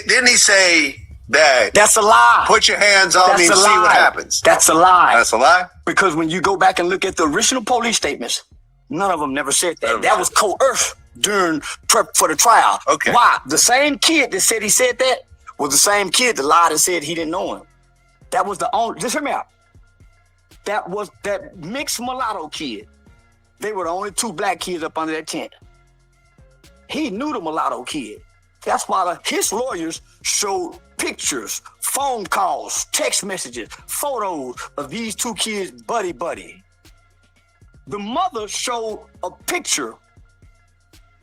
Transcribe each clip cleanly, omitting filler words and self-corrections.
Didn't he say that? That's a lie. Put your hands on me and see what happens. That's a lie. That's a lie? Because when you go back and look at the original police statements, none of them never said that. That was coerced during prep for the trial. Okay. Why? The same kid that said he said that was the same kid that lied and said he didn't know him. That was the only, just hear me out. That was that mixed mulatto kid. They were the only two black kids up under that tent. He knew the mulatto kid. That's why his lawyers showed pictures, phone calls, text messages, photos of these two kids buddy. The mother showed a picture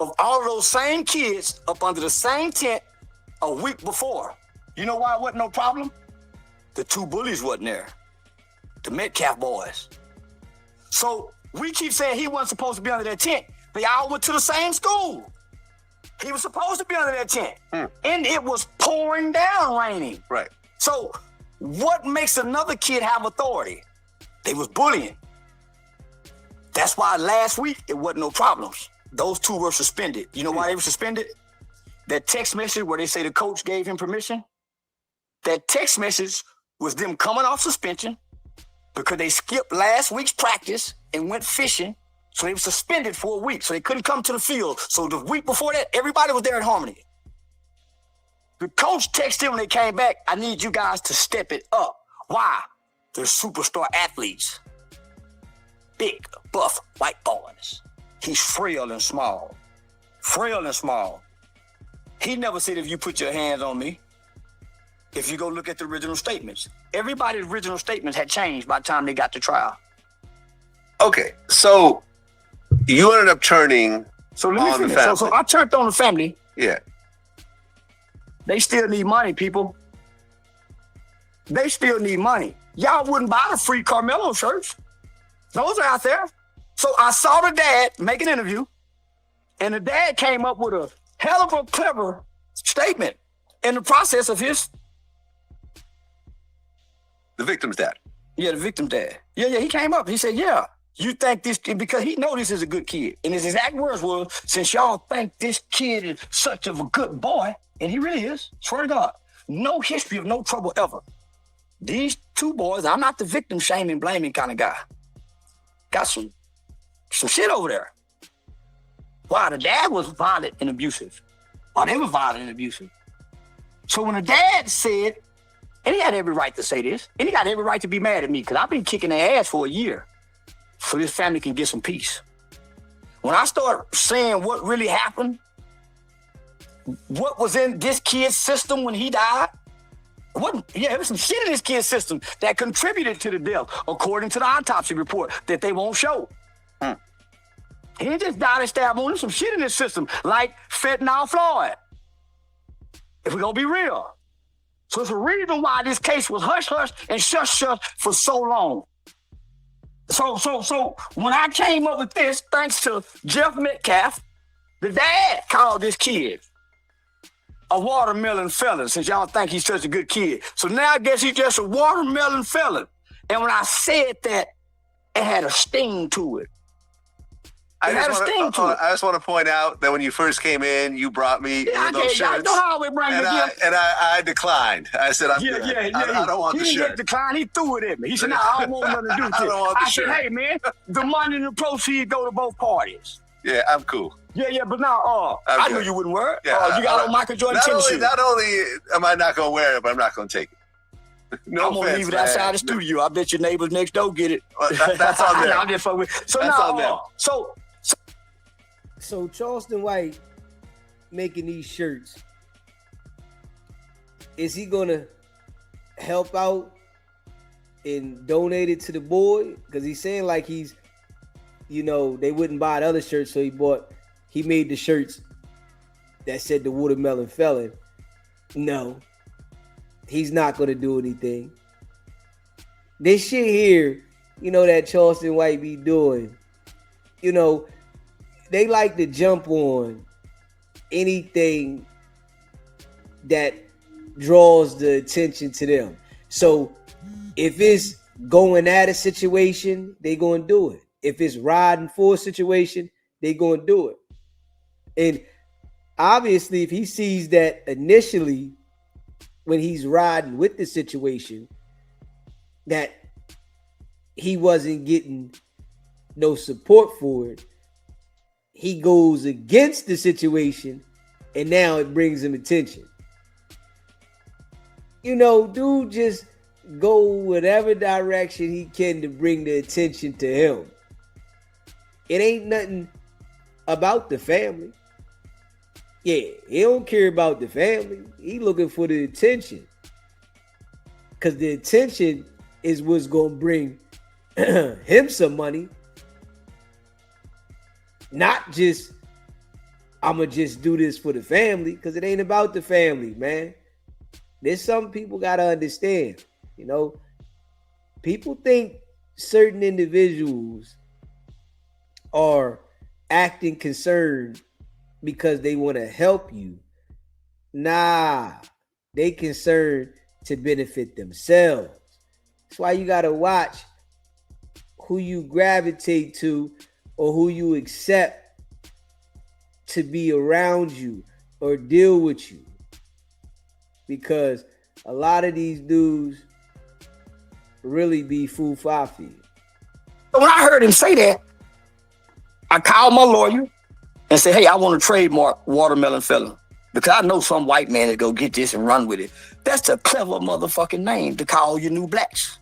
of all of those same kids up under the same tent a week before. You know why it wasn't no problem? The two bullies wasn't there. The Metcalf boys. So we keep saying he wasn't supposed to be under that tent. They all went to the same school. He was supposed to be under that tent. And it was pouring down raining. Right. So what makes another kid have authority? They was bullying. That's why last week it wasn't no problems. Those two were suspended. You know why they were suspended? That text message where they say the coach gave him permission, that text message was them coming off suspension because they skipped last week's practice and went fishing. So they were suspended for a week. So they couldn't come to the field. So the week before that, everybody was there at Harmony. The coach texted them when they came back, I need you guys to step it up. Why? They're superstar athletes. Big, buff, white boys. He's frail and small. Frail and small. He never said, if you put your hands on me. If you go look at the original statements, everybody's original statements had changed by the time they got to trial. Okay, so you ended up turning on the family. So I turned on the family. Yeah. They still need money, people. They still need money. Y'all wouldn't buy the free Karmelo shirts. Those are out there. So I saw the dad make an interview, and the dad came up with a hell of a clever statement in the process of his. The victim's dad. Yeah, the victim's dad. Yeah, he came up. He said, yeah, you think this kid, because he know this is a good kid. And his exact words was, since y'all think this kid is such of a good boy, and he really is, swear to God, no history of no trouble ever. These two boys, I'm not the victim shaming, blaming kind of guy. Got some shit over there. Why? The dad was violent and abusive. Or they were violent and abusive. So when the dad said, and he had every right to say this, and he got every right to be mad at me, because I've been kicking their ass for a year so this family can get some peace. When I start saying what really happened, what was in this kid's system when he died, there was some shit in this kid's system that contributed to the death, according to the autopsy report that they won't show. He didn't just die and stab wound. There's some shit in his system, like fentanyl Floyd. If we're gonna be real. So it's a reason why this case was hush and shush for so long. So when I came up with this, thanks to Jeff Metcalf, the dad called this kid a watermelon felon, since y'all think he's such a good kid. So now I guess he's just a watermelon felon. And when I said that, it had a sting to it. I just want to point out that when you first came in, you brought me those shirts. I know how we bring and I declined. I said, I'm good. I don't want the shirt. He didn't decline. He threw it at me. He said, no, I don't want nothing to do with it. I don't want the shirt. I said, hey, man, the money and the proceeds go to both parties. Yeah, I'm cool. Yeah, but now, I knew you wouldn't wear it. You got on Michael Jordan tennis shoes. Not only am I not going to wear it, but I'm not going to take it. No I'm going to leave it outside the studio. I bet your neighbors next door get it. That's on them. I'm just fucking with. So that's now, on them. So Charleston White making these shirts, is he gonna help out and donate it to the boy? Because he's saying like he's, they wouldn't buy the other shirts, so he made the shirts that said the watermelon felon. No, he's not gonna do anything. This shit here, that Charleston White be doing, they like to jump on anything that draws the attention to them. So if it's going at a situation, they going to do it. If it's riding for a situation, they going to do it. And obviously, if he sees that initially when he's riding with the situation that he wasn't getting no support for it. He goes against the situation and now it brings him attention. You know, dude just go whatever direction he can to bring the attention to him. It ain't nothing about the family. Yeah, he don't care about the family. He looking for the attention. Because the attention is what's going to bring him some money. Not just, I'm going to just do this for the family, because it ain't about the family, man. There's some people got to understand, you know, people think certain individuals are acting concerned because they want to help you. Nah, they concerned to benefit themselves. That's why you got to watch who you gravitate to or who you accept to be around you or deal with you. Because a lot of these dudes really be foo-fa-fi. When I heard him say that, I called my lawyer and said, hey, I want to trademark Watermelon Fella because I know some white man is going to get this and run with it. That's a clever motherfucking name to call your new blacks.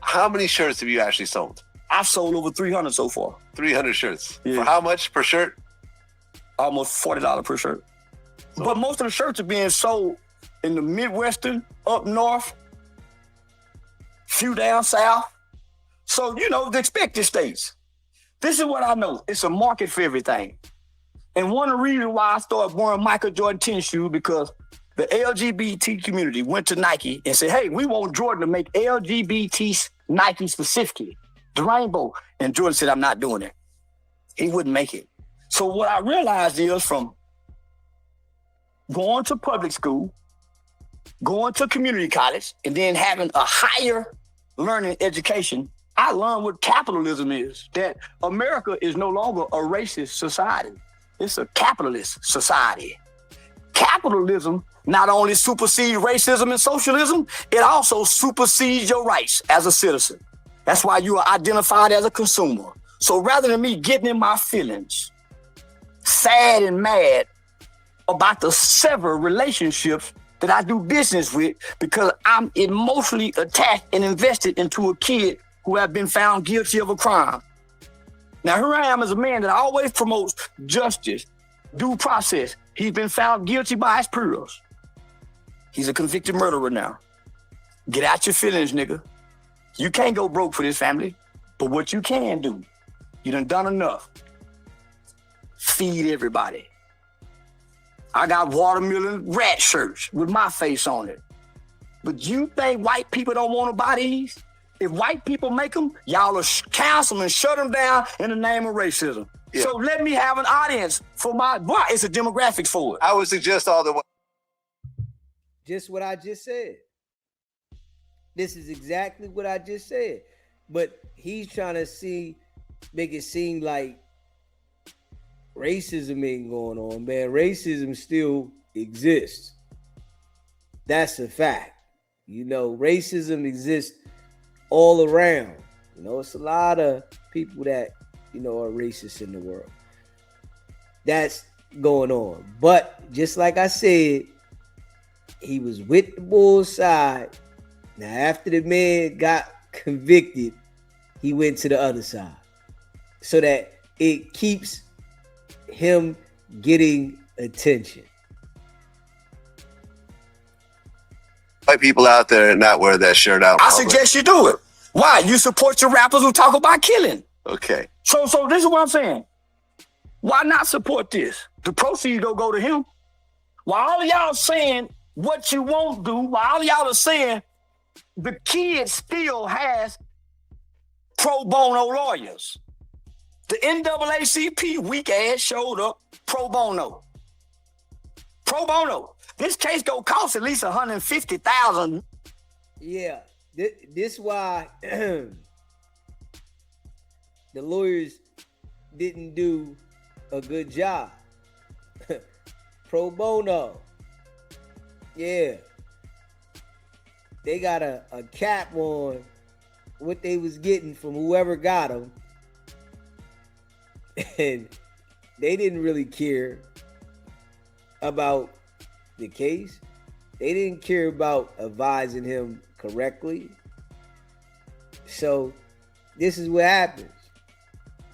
How many shirts have you actually sold? I've sold over 300 so far. 300 shirts. Yeah. For how much per shirt? Almost $40 per shirt. So, but most of the shirts are being sold in the Midwestern, up north, few down south. So, you know, the expected states. This is what I know. It's a market for everything. And one of the reasons why I started wearing Michael Jordan tennis shoes because the LGBT community went to Nike and said, hey, we want Jordan to make LGBT Nike specifically, the rainbow. And Jordan said, I'm not doing it. He wouldn't make it. So what I realized is from going to public school, going to community college, and then having a higher learning education, I learned what capitalism is, that America is no longer a racist society. It's a capitalist society. Capitalism not only supersedes racism and socialism, it also supersedes your rights as a citizen. That's why you are identified as a consumer. So rather than me getting in my feelings, sad and mad about the several relationships that I do business with because I'm emotionally attached and invested into a kid who have been found guilty of a crime. Now, here I am as a man that always promotes justice, due process. He's been found guilty by his peers. He's a convicted murderer now. Get out your feelings, nigga. You can't go broke for this family, but what you can do, you done enough. Feed everybody. I got watermelon rat shirts with my face on it. But you think white people don't want to buy these? If white people make them, y'all will cancel them and shut them down in the name of racism. Yeah. So let me have an audience for it's a demographics for it. I would suggest all the... Just what I just said. This is exactly what I just said. But he's trying to make it seem like racism ain't going on, man. Racism still exists. That's a fact. You know, racism exists all around. You know, it's a lot of people that, you know, are racist in the world. That's going on. But just like I said, he was with the Bulls side. Now, after the man got convicted, he went to the other side so that it keeps him getting attention. White people out there not wear that shirt out. I suggest you do it. Why? You support your rappers who talk about killing. Okay. So this is what I'm saying. Why not support this? The proceeds don't go to him. While all of y'all saying what you won't do, while all of y'all are saying the kid still has pro bono lawyers. The NAACP weak ass showed up pro bono. Pro bono. This case gonna cost at least $150,000. Yeah, this why the lawyers didn't do a good job. Pro bono. Yeah. they got a cap on what they was getting from whoever got them. And they didn't really care about the case. They didn't care about advising him correctly. So this is what happens.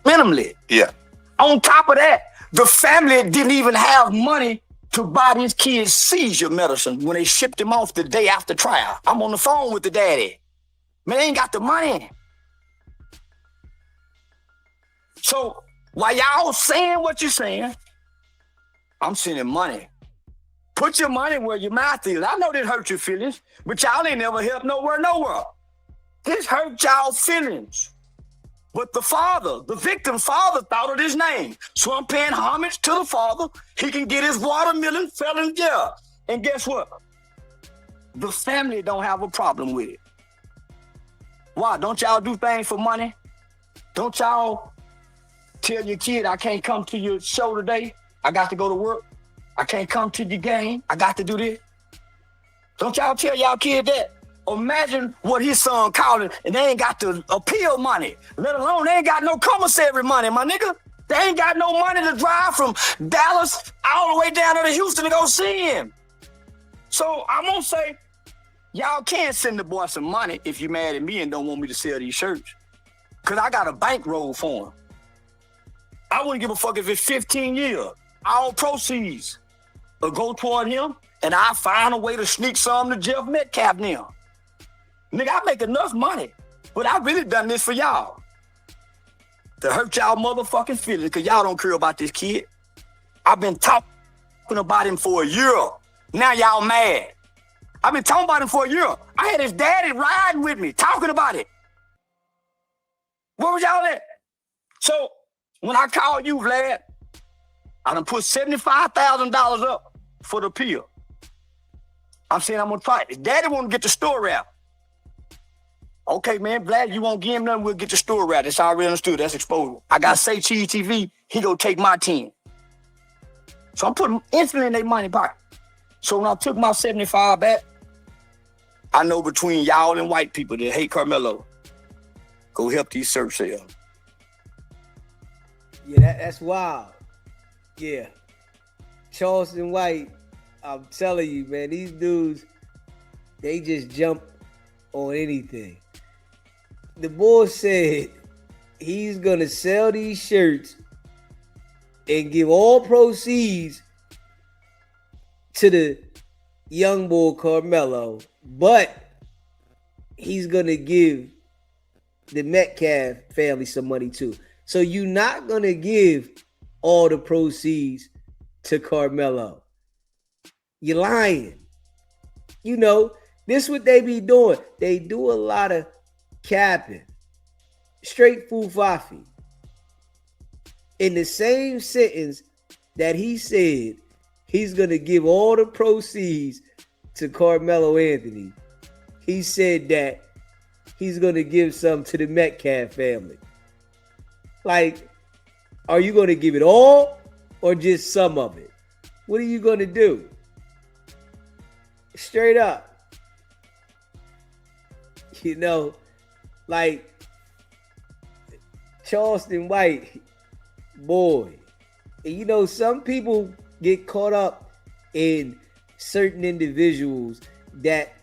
Minimally. Yeah. On top of that, the family didn't even have money to buy these kids seizure medicine when they shipped him off the day after trial. I'm on the phone with the daddy. Man, they ain't got the money. So while y'all saying what you're saying, I'm sending money. Put your money where your mouth is. I know this hurt your feelings, but y'all ain't never helped nowhere. This hurt y'all feelings. But the father, the victim's father, thought of his name. So I'm paying homage to the father. He can get his watermelon felon, yeah. And guess what? The family don't have a problem with it. Why? Don't y'all do things for money? Don't y'all tell your kid, I can't come to your show today. I got to go to work. I can't come to the game. I got to do this. Don't y'all tell y'all kid that? Imagine what his son calling, and they ain't got the appeal money, let alone they ain't got no commissary money, my nigga. They ain't got no money to drive from Dallas all the way down to Houston to go see him. So I'm gonna say, y'all can send the boy some money if you mad at me and don't want me to sell these shirts. Cause I got a bankroll for him. I wouldn't give a fuck if it's 15 years. All proceeds will go toward him, and I find a way to sneak some to Jeff Metcalf now. Nigga, I make enough money, but I really done this for y'all. To hurt y'all motherfucking feelings, cause y'all don't care about this kid. I've been talking about him for a year. Now y'all mad. I've been talking about him for a year. I had his daddy riding with me, talking about it. Where was y'all at? So when I called you, Vlad, I done put $75,000 up for the appeal. I'm saying I'm gonna try it. His daddy wanna get the story out. Okay, man, Vlad, you won't give him nothing, we'll get the story out. That's already understood, that's exposure. I got Say Cheese TV, he gonna take my 10. So I'm putting instantly in their money pocket. So when I took my 75 back, I know between y'all and white people that hate Karmelo, go help these search sales. Yeah, that's wild. Yeah. Charleston White, I'm telling you, man, these dudes, they just jump on anything. The boy said he's going to sell these shirts and give all proceeds to the young boy Karmelo, but he's going to give the Metcalf family some money too. So you're not going to give all the proceeds to Karmelo. You're lying. You know, this is what they be doing. They do a lot of capping. Straight fufafi. In the same sentence that he said he's going to give all the proceeds to Carmelo Anthony, he said that he's going to give some to the Metcalf family. Like, are you going to give it all or just some of it? What are you going to do? Straight up. You know, like Charleston White, boy. And you know, some people get caught up in certain individuals that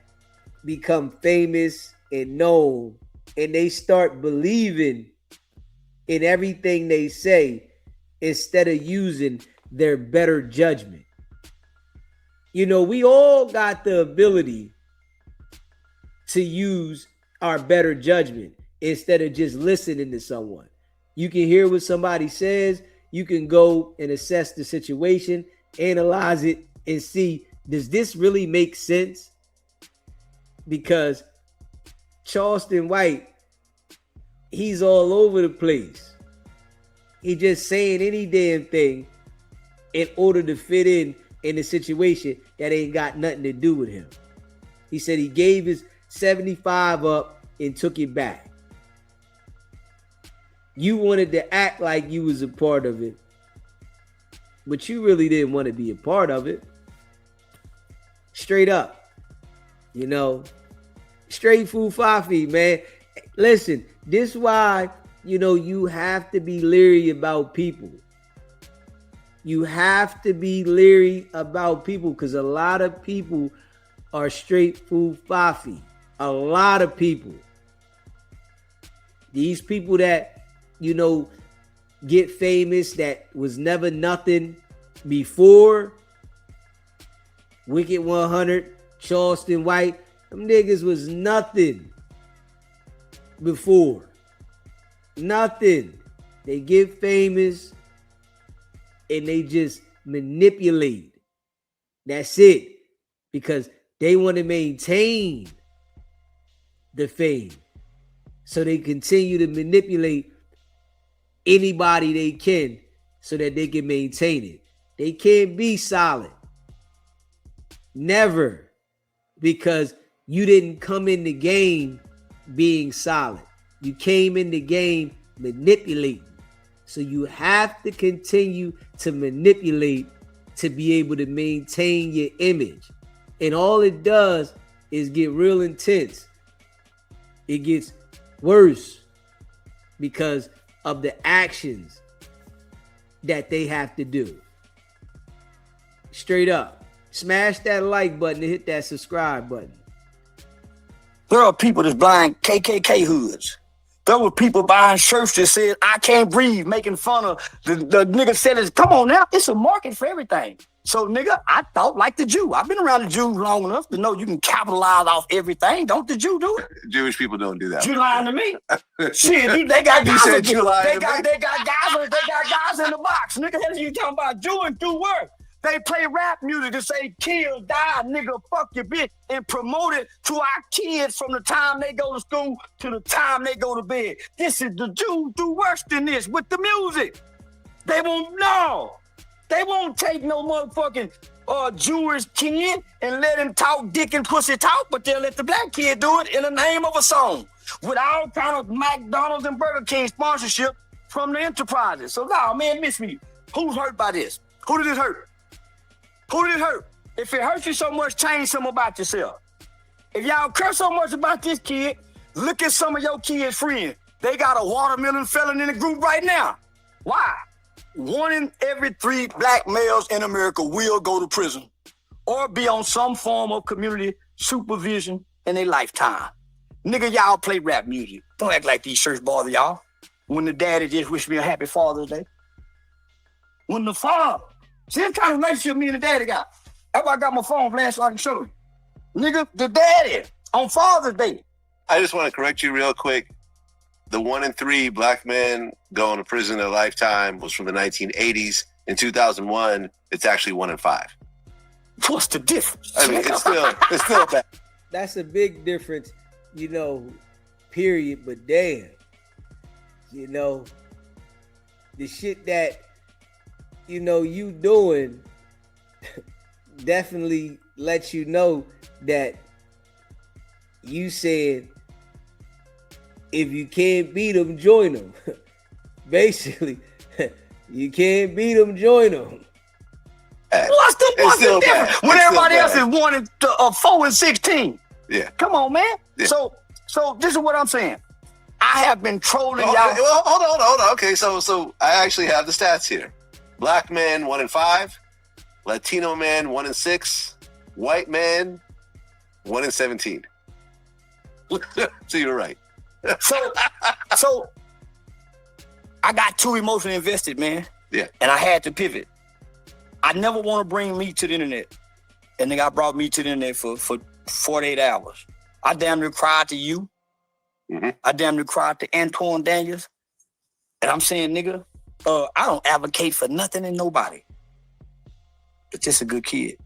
become famous and known, and they start believing in everything they say instead of using their better judgment. You know, we all got the ability to use our better judgment instead of just listening to someone. You can hear what somebody says. You can go and assess the situation, analyze it, and see, does this really make sense? Because Charleston White, he's all over the place. He just saying any damn thing in order to fit in a situation that ain't got nothing to do with him. He said he gave his 75 up and took it back. You wanted to act like you was a part of it, but you really didn't want to be a part of it. Straight up, you know. Straight Fufafi, man. Listen, this is why, you have to be leery about people. You have to be leery about people because a lot of people are straight Fufafi. A lot of people. These people that, get famous that was never nothing before. Wicked 100, Charleston White, them niggas was nothing before. Nothing. They get famous and they just manipulate. That's it. Because they want to maintain the fame. So they continue to manipulate anybody they can so that they can maintain it. They can't be solid. Never. Because you didn't come in the game being solid. You came in the game manipulating. So you have to continue to manipulate to be able to maintain your image. And all it does is get real intense. It gets worse because of the actions that they have to do. Straight up. Smash that like button and hit that subscribe button. There are people that's buying KKK hoods. There were people buying shirts that said, I can't breathe, making fun of the nigga said, come on now, it's a market for everything. So nigga, I thought like the Jew. I've been around the Jews long enough to know you can capitalize off everything. Don't the Jew do it? Jewish people don't do that. You lying to me? Shit, they got guys. They got guys in the box. Nigga, what are you talking about? Doing through work. They play rap music to say kill, die, nigga, fuck your bitch, and promote it to our kids from the time they go to school to the time they go to bed. This is the Jews do worse than this with the music. They won't take no motherfucking Jewish kid and let him talk dick and pussy talk, but they'll let the black kid do it in the name of a song with all kind of McDonald's and Burger King sponsorship from the enterprises. So now, man, miss me. Who's hurt by this? Who did it hurt? Who did it hurt? If it hurts you so much, change something about yourself. If y'all care so much about this kid, look at some of your kids' friends. They got a watermelon felon in the group right now. Why? 1 in every 3 black males in America will go to prison or be on some form of community supervision in their lifetime. Nigga, y'all play rap music. Don't act like these shirts bother y'all. When the daddy just wished me a happy Father's Day. When the father, see what kind of relationship me and the daddy got. That's why I got my phone flash so I can show you. Nigga, the daddy on Father's Day. I just want to correct you real quick. The 1 in 3 black men going to prison in a lifetime was from the 1980s. In 2001, it's actually 1 in 5. What's the difference? I mean, it's still bad. That's a big difference, period. But damn, the shit that, you doing definitely lets you know that you said, if you can't beat them, join them. Basically, you can't beat them, join them. What's the difference? When everybody else is 1 and 4 and 16. Yeah. Come on, man. Yeah. So this is what I'm saying. I have been trolling y'all. Well, hold on. Okay, so I actually have the stats here. Black man 1 in 5, Latino man 1 in 6, white man 1 in 17. So you're right. So I got too emotionally invested, man. Yeah. And I had to pivot. I never want to bring me to the internet. And then I brought me to the internet for 48 hours. I damn near cried to you. Mm-hmm. I damn near cried to Antoine Daniels. And I'm saying, nigga, I don't advocate for nothing and nobody. But just a good kid.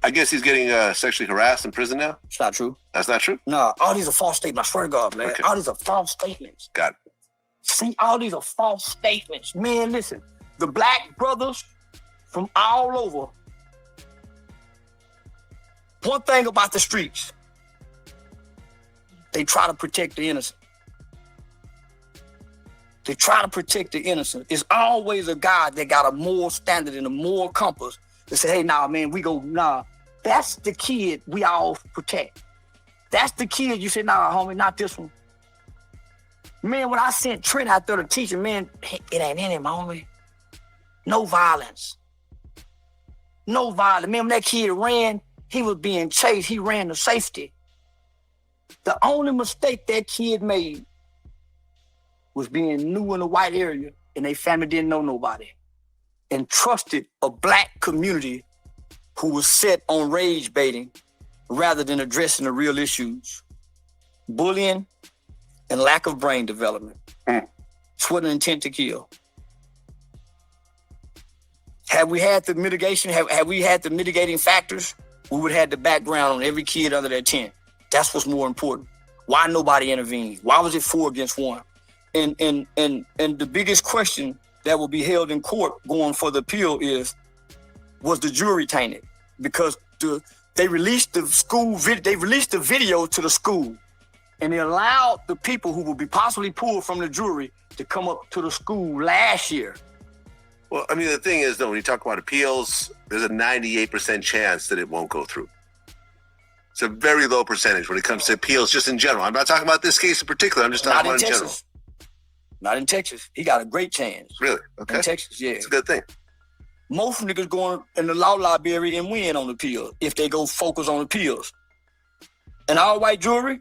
I guess he's getting sexually harassed in prison now? It's not true. That's not true? No, all these are false statements. I swear to God, man. Okay. All these are false statements. Got it. See, all these are false statements. Man, listen. The black brothers from all over. One thing about the streets. They try to protect the innocent. They try to protect the innocent. It's always a guy that got a moral standard and a moral compass to say, hey, nah, man, That's the kid we all protect. That's the kid you say, nah, homie, not this one. Man, when I sent Trent out there to teach him, man, it ain't in him, homie. No violence. No violence. Man, when that kid ran, he was being chased. He ran to safety. The only mistake that kid made was being new in the white area and their family didn't know nobody and trusted a black community who was set on rage baiting rather than addressing the real issues. Bullying and lack of brain development. It's what an intent to kill. Have we had the mitigation? Have we had the mitigating factors? We would have had the background on every kid under that tent. That's what's more important. Why nobody intervened? Why was it 4 against 1? And the biggest question that will be held in court going for the appeal is, was the jury tainted? Because they released the video to the school, and they allowed the people who would be possibly pulled from the jury to come up to the school last year. Well, I mean, the thing is, though, when you talk about appeals, there's a 98% chance that it won't go through. It's a very low percentage when it comes to appeals, just in general. I'm not talking about this case in particular. I'm just talking about in general. Not in Texas. He got a great chance. Really? Okay. In Texas, yeah. It's a good thing. Most niggas going in the law library and win on appeal if they go focus on appeals. An all-white jury,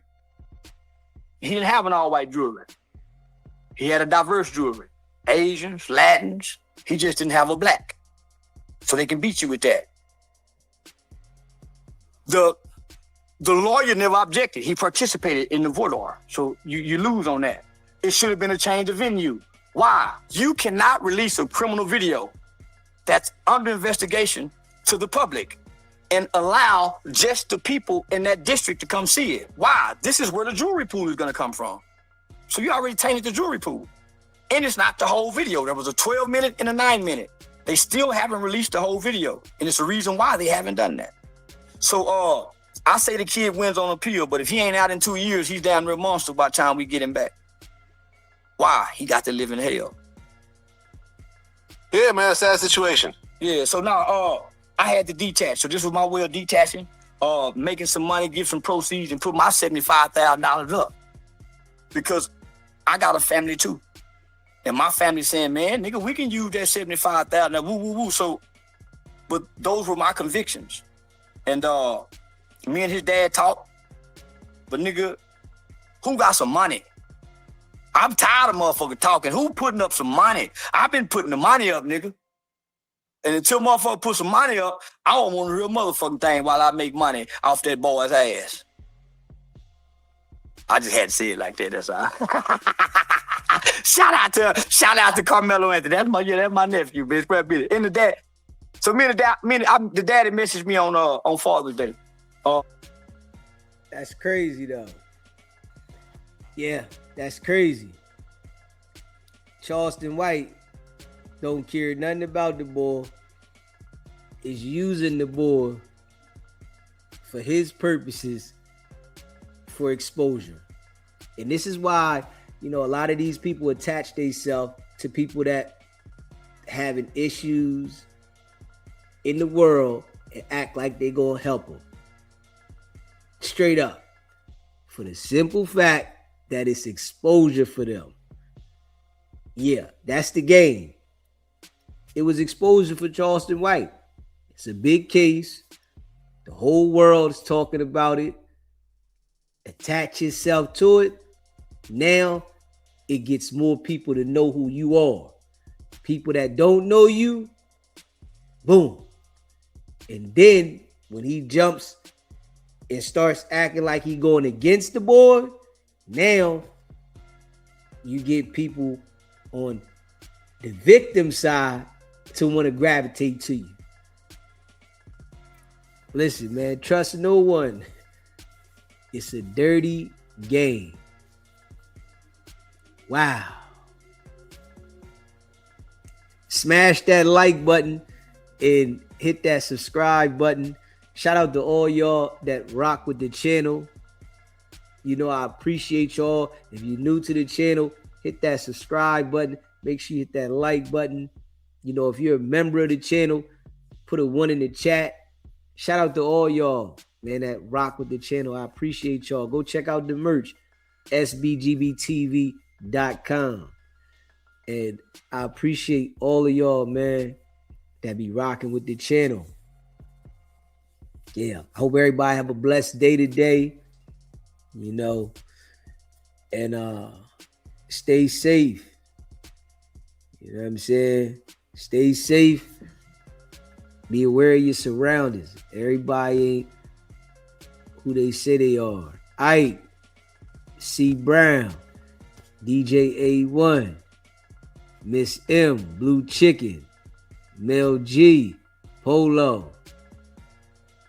he didn't have an all-white jury. He had a diverse jury. Asians, Latins. He just didn't have a black. So they can beat you with that. The lawyer never objected. He participated in the voir dire. So you lose on that. It should have been a change of venue. Why? You cannot release a criminal video that's under investigation to the public and allow just the people in that district to come see it. Why? This is where the jury pool is going to come from. So you already tainted the jury pool. And it's not the whole video. There was a 12-minute and a 9-minute. They still haven't released the whole video. And it's the reason why they haven't done that. So I say the kid wins on appeal, but if he ain't out in 2 years, he's damn near a monster by the time we get him back. Why? He got to live in hell. Yeah, man, sad situation. Yeah, so now I had to detach. So this was my way of detaching, making some money, give some proceeds, and put my $75,000 up. Because I got a family too. And my family saying, man, nigga, we can use that $75,000. Woo, woo, woo. So, but those were my convictions. And me and his dad talked. But nigga, who got some money? I'm tired of motherfuckers talking. Who putting up some money? I've been putting the money up, nigga. And until motherfucker put some money up, I don't want a real motherfucking thing while I make money off that boy's ass. I just had to say it like that. That's all. Shout out to Karmelo Anthony. That's my nephew, bitch. And the dad. So the daddy messaged me on Father's Day. That's crazy though. Yeah, that's crazy. Charleston White don't care nothing about the boy. Is using the boy for his purposes for exposure. And this is why, a lot of these people attach themselves to people that having issues in the world and act like they gonna help them. Straight up. For the simple fact that it's exposure for them. Yeah, that's the game. It was exposure for Charleston White. It's a big case. The whole world is talking about it. Attach yourself to it. Now it gets more people to know who you are. People that don't know you, boom. And then when he jumps and starts acting like he going against the boy, now you get people on the victim side to want to gravitate to you. Listen, man, trust no one. It's a dirty game. Wow. Smash that like button and hit that subscribe button. Shout out to all y'all that rock with the channel. I appreciate y'all. If you're new to the channel, hit that subscribe button. Make sure you hit that like button. If you're a member of the channel, put a 1 in the chat. Shout out to all y'all. man, that rock with the channel. I appreciate y'all. Go check out the merch, sbgbtv.com. And I appreciate all of y'all, man, that be rocking with the channel. Yeah, I hope everybody have a blessed day today, you know, and stay safe. You know what I'm saying? Stay safe. Be aware of your surroundings. Everybody ain't who they say they are. Ike, C. Brown, DJ A1, Miss M, Blue Chicken, Mel G, Polo.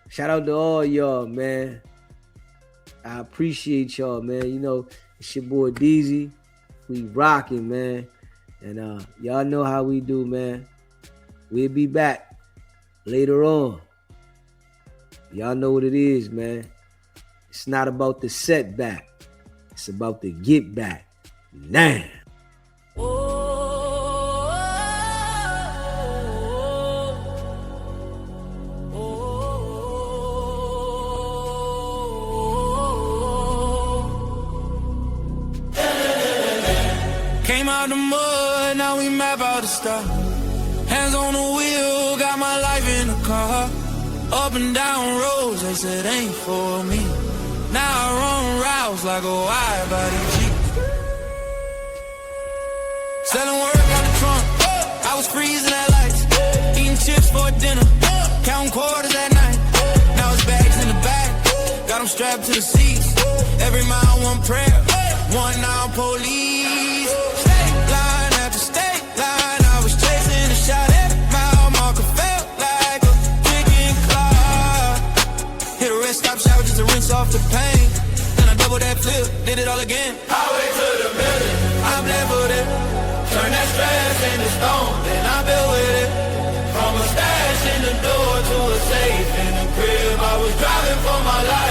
Shout out to all y'all, man. I appreciate y'all, man. You know, it's your boy DEEZY. We rocking, man. And y'all know how we do, man. We'll be back later on. Y'all know what it is, man. It's not about the setback. It's about the get back. Now. Came out the mud, now we map out the stuff. Hands on the wheel, got my life in the car. Up and down roads, they said ain't for me. Now I run routes like a wide body Jeep. Selling work out the trunk, I was freezing at lights. Eating chips for dinner, counting quarters at night. Now it's bags in the back, got them strapped to the seats. Every mile one prayer, one now police. State line after state line, I was chasing a shot at mile marker, felt like a chicken claw. Hit a rest stop shower just to rinse off the pain. Then I double that flip, did it all again. Highway to the building, I'm there for it. Turn that stress into stone, then I built with it. From a stash in the door to a safe in the crib, I was driving for my life.